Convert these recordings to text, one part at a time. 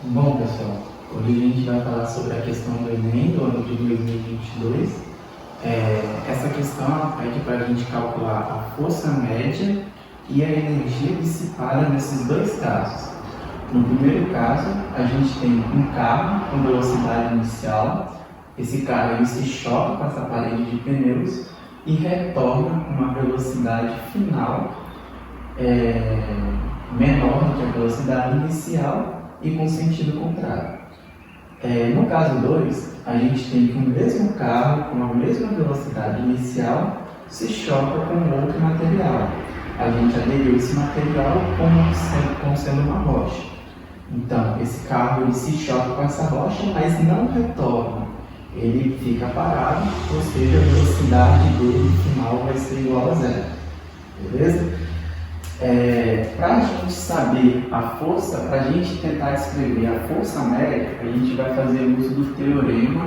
Bom, pessoal, hoje a gente vai falar sobre a questão do Enem do ano de 2022. Essa questão pede para a gente calcular a força média e a energia dissipada nesses dois casos. No primeiro caso, a gente tem um carro com velocidade inicial. Esse carro ele se choca com essa parede de pneus e retorna com uma velocidade final menor do que a velocidade inicial e com sentido contrário. No caso 2, a gente tem que o mesmo carro com a mesma velocidade inicial se choca com outro material. A gente aderiu esse material como sendo uma rocha. Então, esse carro ele se choca com essa rocha, mas não retorna. Ele fica parado, ou seja, a velocidade dele final vai ser igual a zero. Beleza? Para a gente saber a força, para a gente tentar descrever a força média, a gente vai fazer uso do teorema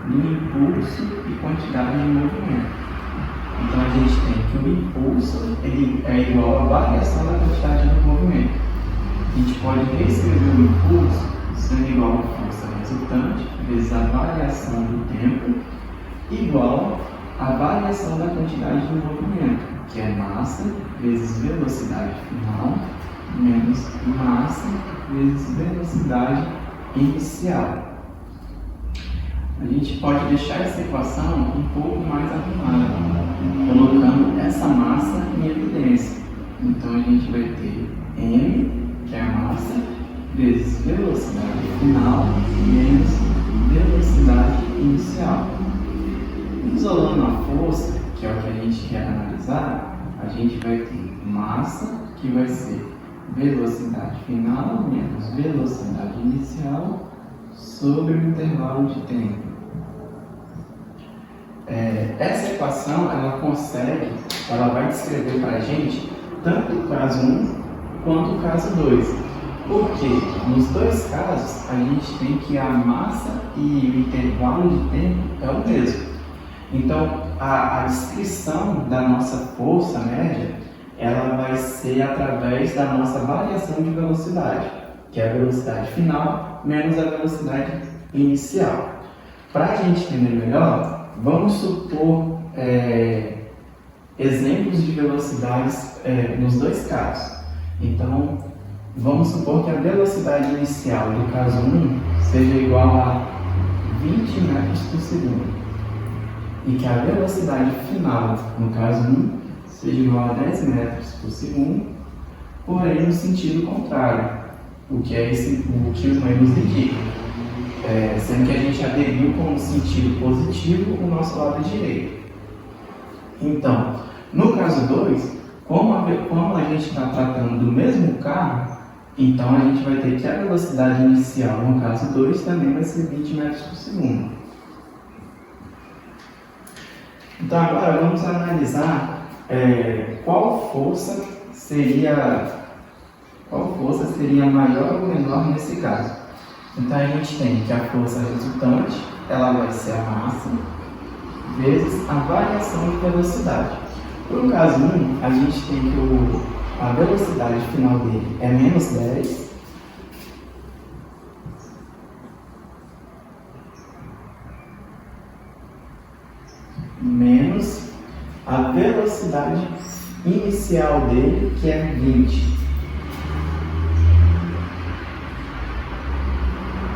do impulso e quantidade de movimento. Então a gente tem que o impulso ele é igual à variação da quantidade de movimento. A gente pode reescrever o impulso sendo igual à força resultante vezes a variação do tempo igual à variação da quantidade de movimento, que é massa vezes velocidade final menos massa vezes velocidade inicial. A gente pode deixar essa equação um pouco mais arrumada, colocando essa massa em evidência. Então a gente vai ter m, que é a massa, vezes velocidade final menos velocidade inicial. Isolando a força, que é o que a gente quer analisar, a gente vai ter massa, que vai ser velocidade final menos velocidade inicial sobre o intervalo de tempo. Essa equação, ela vai descrever para a gente tanto o caso 1 quanto o caso 2. Porque nos dois casos, a gente tem que a massa e o intervalo de tempo é o mesmo. Então, a descrição da nossa força média, ela vai ser através da nossa variação de velocidade, que é a velocidade final menos a velocidade inicial. Para a gente entender melhor, vamos supor exemplos de velocidades nos dois casos. Então, vamos supor que a velocidade inicial do caso 1 seja igual a 20 metros por segundo. E que a velocidade final, no caso 1, seja igual a 10 metros por segundo, porém no sentido contrário, o que os menos indicam, sendo que a gente aderiu com o sentido positivo o nosso lado direito. Então, no caso 2, como a gente está tratando do mesmo carro, então a gente vai ter que a velocidade inicial no caso 2 também vai ser 20 metros por segundo. Então agora vamos analisar qual força seria maior ou menor nesse caso. Então a gente tem que a força resultante ela vai ser a massa vezes a variação de velocidade. Para o caso 1, a gente tem que a velocidade final dele é menos 10 menos a velocidade inicial dele, que é 20,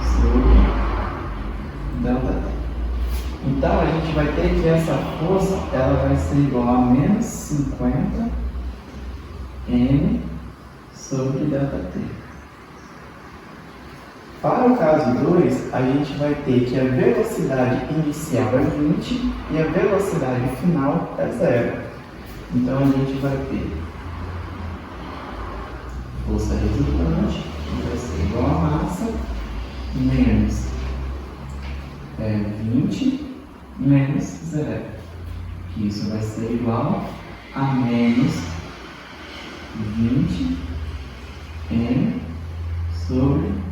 sobre delta T. Então, a gente vai ter que essa força ela vai ser igual a menos 50 M sobre delta T. Para o caso 2, a gente vai ter que a velocidade inicial é 20 e a velocidade final é 0. Então, a gente vai ter força resultante, que vai ser igual a massa, menos 20 menos 0. Isso vai ser igual a menos 20 M sobre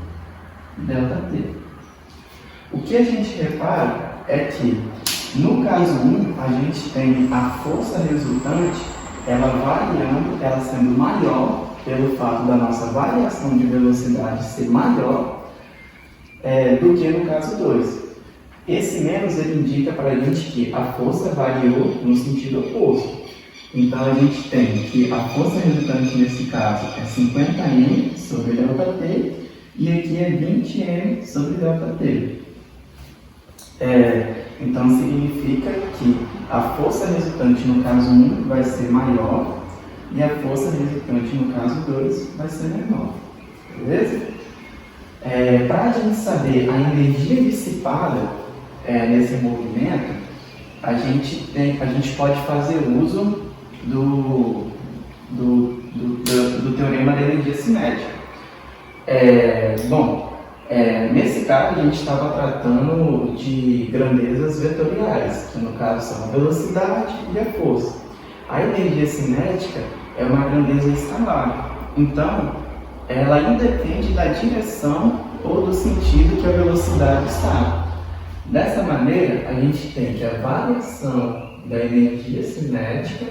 delta T. O que a gente repara é que no caso 1 a gente tem a força resultante ela variando, ela sendo maior pelo fato da nossa variação de velocidade ser maior do que no caso 2. Esse menos ele indica para a gente que a força variou no sentido oposto. Então a gente tem que a força resultante nesse caso é 50m sobre ΔT e aqui é 20m sobre ΔT. Então significa que a força resultante no caso 1 vai ser maior e a força resultante no caso 2 vai ser menor. Beleza? Para a gente saber a energia dissipada nesse movimento, a gente pode fazer uso do teorema da energia cinética. Nesse caso a gente estava tratando de grandezas vetoriais, que no caso são a velocidade e a força. A energia cinética é uma grandeza escalar, então ela independe da direção ou do sentido que a velocidade está. Dessa maneira, a gente tem que a variação da energia cinética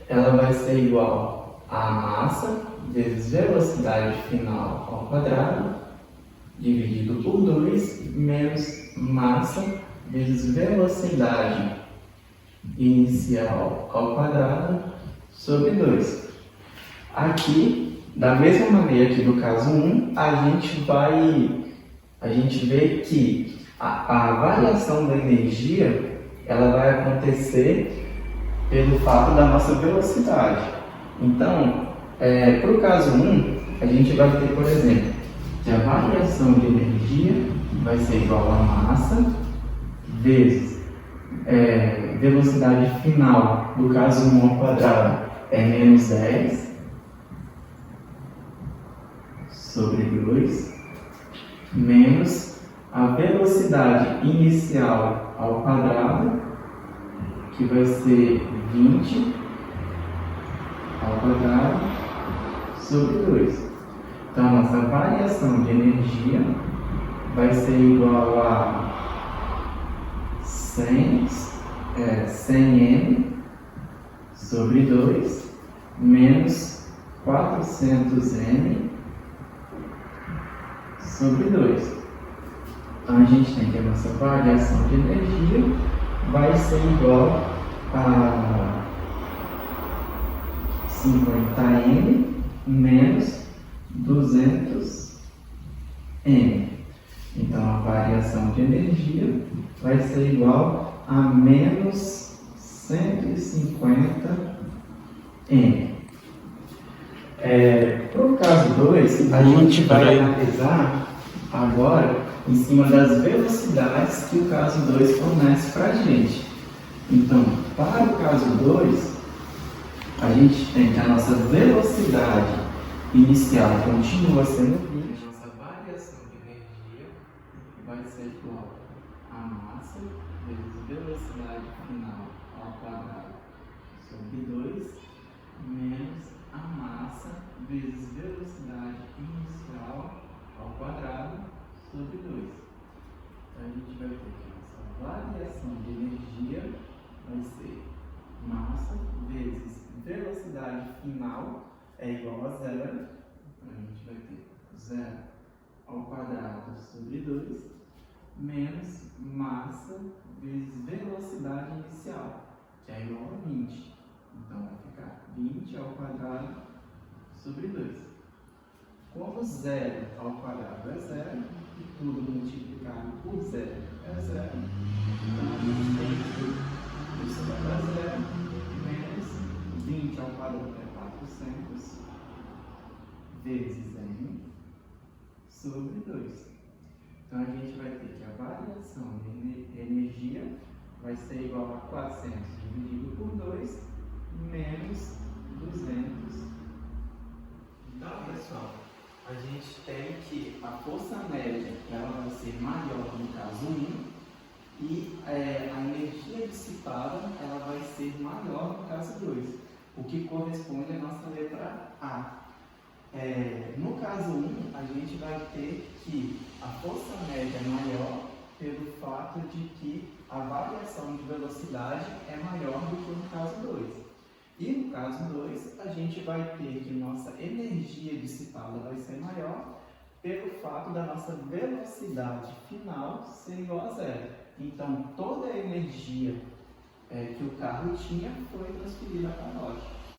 ela vai ser igual a massa vezes velocidade final ao quadrado dividido por 2 menos massa vezes velocidade inicial ao quadrado sobre 2. Aqui, da mesma maneira que no caso 1, a gente vê que a variação da energia ela vai acontecer pelo fato da nossa velocidade. Então, para o caso 1, a gente vai ter, por exemplo, que a variação de energia vai ser igual a massa vezes velocidade final do caso 1 ao quadrado é menos 10 sobre 2 menos a velocidade inicial ao quadrado, que vai ser 20 ao quadrado sobre 2. Então, a nossa variação de energia vai ser igual a 100m sobre 2 menos 400m sobre 2. Então, a gente tem que a nossa variação de energia vai ser igual a 50m menos 200m. Então, a variação de energia vai ser igual a menos 150m. Para o caso 2, a gente vai analisar agora em cima das velocidades que o caso 2 fornece para a gente. Então, para o caso 2, a gente tem que a nossa velocidade inicial continua sendo 20. A nossa variação de energia vai ser igual a massa vezes velocidade final ao quadrado sobre 2 menos a massa vezes velocidade inicial ao quadrado sobre 2. Então, a gente vai ter que a nossa variação de energia vai ser massa vezes velocidade final é igual a 0. Então, a gente vai ter 0 ao quadrado sobre 2 menos massa vezes velocidade inicial, que é igual a 20. Então, vai ficar 20 ao quadrado sobre 2. Como 0 ao quadrado é 0, e tudo multiplicado por 0 é 0, então a gente tem que isso vai dar 0, menos 20 ao quadrado é 400, vezes m, sobre 2. Então a gente vai ter que a variação de energia vai ser igual a 400 dividido por 2, menos 200. Então, pessoal, a gente tem que a força média ela vai ser maior no caso 1 e a energia dissipada ela vai ser maior no caso 2, o que corresponde à nossa letra A. No caso 1, a gente vai ter que a força média é maior pelo fato de que a variação de velocidade é maior do que no caso 2. E no caso 2, a gente vai ter que nossa energia dissipada vai ser maior pelo fato da nossa velocidade final ser igual a zero. Então, toda a energia que o carro tinha foi transferida para nós.